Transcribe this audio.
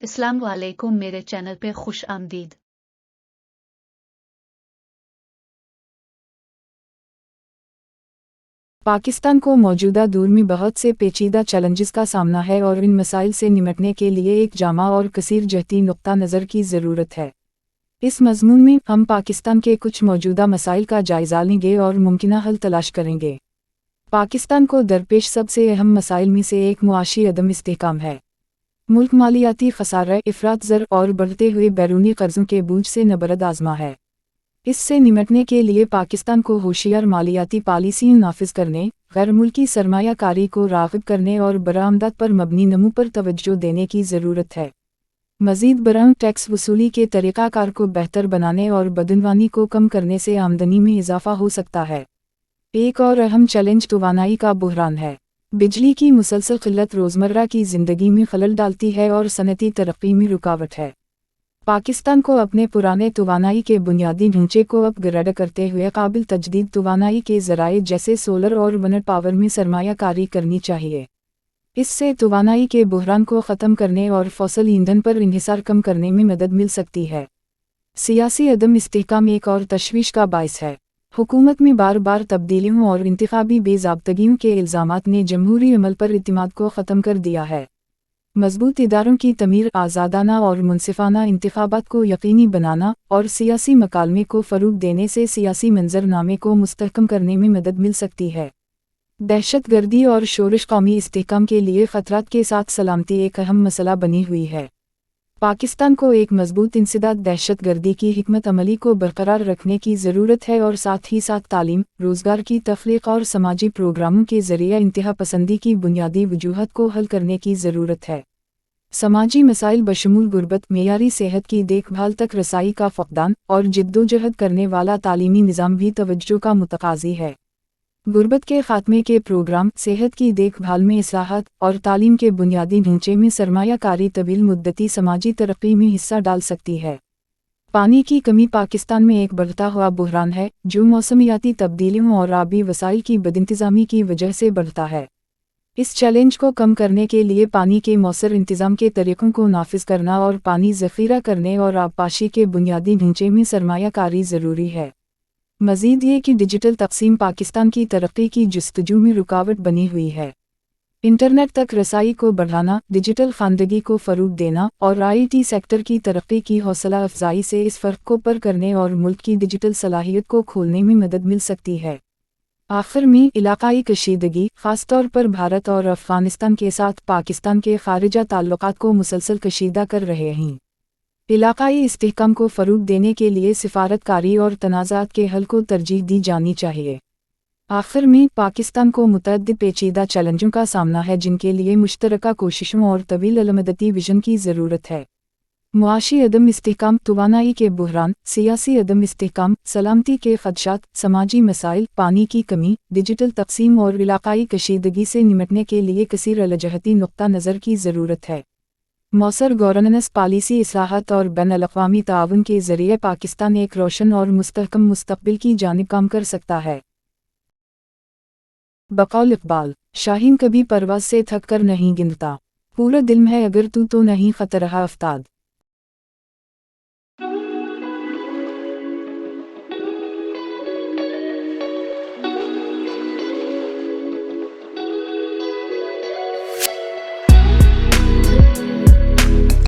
अस्सलाम वालेकुम, मेरे चैनल पे खुश आमदीद। पाकिस्तान को मौजूदा दौर में बहुत से पेचीदा चैलेंजेस का सामना है और इन मसाइल से निपटने के लिए एक जामा और कसीर जहती नुक्ता नज़र की ज़रूरत है। इस मज़मून में हम पाकिस्तान के कुछ मौजूदा मसाइल का जायज़ा लेंगे और मुमकिना हल तलाश करेंगे। पाकिस्तान को दरपेश सबसे अहम मसाइल में से एक मुआशी अदम इस्तेहकाम है। मुल्क मालियाती खसारा, इफ़रात ज़र और बढ़ते हुए बैरूनी कर्ज़ों के बोझ से नबरद आज़मा है। इससे निपटने के लिए पाकिस्तान को होशियार मालियाती पॉलिसी नाफिज करने, गैर मुल्की सरमायाकारी को राग़िब करने और बरामदात पर मबनी नमू पर तवज्जो देने की ज़रूरत है। मज़ीद बरआं टैक्स वसूली के तरीक़ाकार को बेहतर बनाने और बदनवानी को कम करने से आमदनी में इजाफ़ा हो सकता है। एक और अहम चैलेंज तवानाई का बहरान है। बिजली की मुसलसल क़िल्लत रोज़मर्रा की ज़िंदगी में खलल डालती है और सनती तरक्की में रुकावट है। पाकिस्तान को अपने पुराने तवानाई के बुनियादी ढांचे को अपग्रेड करते हुए काबिल तजदीद तवानाई के ज़राए जैसे सोलर और विंड पावर में सरमायाकारी करनी चाहिए। इससे तवानाई के बहरान को ख़त्म करने और फॉसिल ईंधन पर इन्हिसार कम करने में मदद मिल सकती है। सियासी अदम इस्तेहकाम एक और तशवीश का बायस है। हुकूमत में बार बार तब्दीलियों और इंतखाबी बेज़ाब्तगियों के इल्ज़ामात ने जमहूरी अमल पर इत्मीनाद को ख़त्म कर दिया है। मजबूत इदारों की तमीर, आज़ादाना और मुनसिफाना इंतखाबात को यकीनी बनाना और सियासी मकालमे को फ़रोग़ देने से सियासी मंजरनामे को मुस्तहकम करने में मदद मिल सकती है। दहशत गर्दी और शोरश कौमी इस्तेहकाम के लिए ख़तरात के साथ सलामती एक अहम मसला बनी हुई है। पाकिस्तान को एक मजबूत इंसदाद दहशत गर्दी की हिकमत अमली को बरकरार रखने की ज़रूरत है और साथ ही साथ तालीम, रोज़गार की तख्लीक और समाजी प्रोग्रामों के ज़रिए इंतहा पसंदी की बुनियादी वजूहत को हल करने की ज़रूरत है। समाजी मसाइल बशमूल गुर्बत, मेयारी सेहत की देखभाल तक रसाई का फ़क़दान और जिद्दोजहद करने वाला तालीमी निज़ाम भी तवज्जो का मुतकाज़ी है। गुर्बत के ख़ात्मे के प्रोग्राम, सेहत की देखभाल में इस्लाहात और तालीम के बुनियादी ढांचे में सरमायाकारी तवील मुद्दती समाजी तरक्की में हिस्सा डाल सकती है। पानी की कमी पाकिस्तान में एक बढ़ता हुआ बहरान है, जो मौसमियाती तब्दीलियों और आबी वसाइल की बदइंतज़ामी की वजह से बढ़ता है। इस चैलेंज को कम करने के लिए पानी के मौसर इंतज़ाम के तरीक़ों को नाफिज करना और पानी ज़ख़ीरा करने और आबपाशी के बुनियादी ढांचे में सरमायाकारी ज़रूरी है। मज़ीद ये कि डिजिटल तक़सीम पाकिस्तान की तरक्की की जस्तजू में रुकावट बनी हुई है। इंटरनेट तक रसाई को बढ़ाना, डिजिटल ख़ानदगी को फ़रोग़ देना और IT सेक्टर की तरक्की की हौसला अफजाई से इस फ़र्क को पर करने और मुल्क की डिजिटल सलाहियत को खोलने में मदद मिल सकती है। आखिर में इलाक़ाई कशीदगी, ख़ासतौर पर भारत और अफ़ग़ानिस्तान के साथ पाकिस्तान के ख़ारिजा ताल्लुक़ात को मुसलसल कशीदा कर रहे हैं। इलाक़ाई इस्तेहकाम को फ़रोग़ देने के लिए सिफ़ारतकारी और तनाज़ात के हल को तरजीह दी जानी चाहिए। आखिर में पाकिस्तान को मुतअद्दिद पेचीदा चैलेंजों का सामना है जिनके लिए मुश्तरका कोशिशों और तवील अलमदती विजन की ज़रूरत है। मुआशी अदम इस्तेहकाम, तवानाई के बहरान, सियासी अदम इस्तेहकाम, सलामती के ख़दशात, समाजी मसाइल, पानी की कमी, डिजिटल तक़सीम और इलाक़ाई कशीदगी से निपटने के लिए कसीर अलजहती नुक्ता नज़र की ज़रूरत है। मौसर गवर्नेंस पॉलिसी इस्लाहात और बैन-अल-अक़वामी ताआवुन के ज़रिए पाकिस्तान एक रोशन और मुस्तहकम मुस्तक़बिल की जानिब काम कर सकता है। बक़ौल इक़बाल, शाहीन कभी परवाज़ से थक कर नहीं गिनता, पूरा दिल है अगर तू तो नहीं ख़त रहा अफ़ताद।